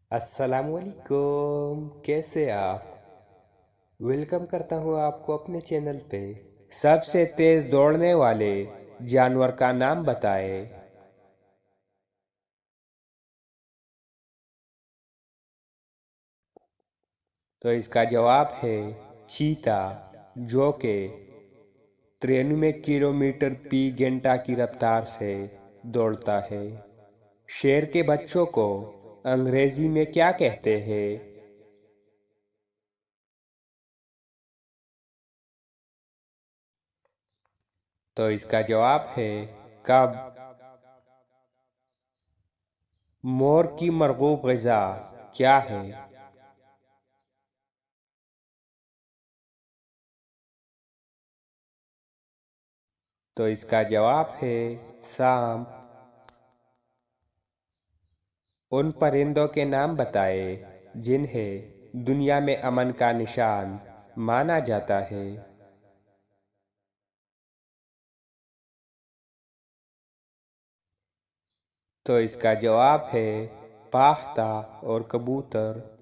السلام علیکم، کیسے آپ؟ ویلکم کرتا ہوں آپ کو اپنے چینل پہ۔ سب سے تیز دوڑنے والے جانور کا نام بتائے۔ تو اس کا جواب ہے چیتا، جو کہ 93 کلومیٹر فی گھنٹہ کی رفتار سے دوڑتا ہے۔ شیر کے بچوں کو انگریزی میں کیا کہتے ہیں؟ تو اس کا جواب ہے کب۔ مور کی مرغوب غذا کیا ہے؟ تو اس کا جواب ہے سانپ۔ ان پرندوں کے نام بتائے جنہیں دنیا میں امن کا نشان مانا جاتا ہے۔ تو اس کا جواب ہے پاختہ اور کبوتر۔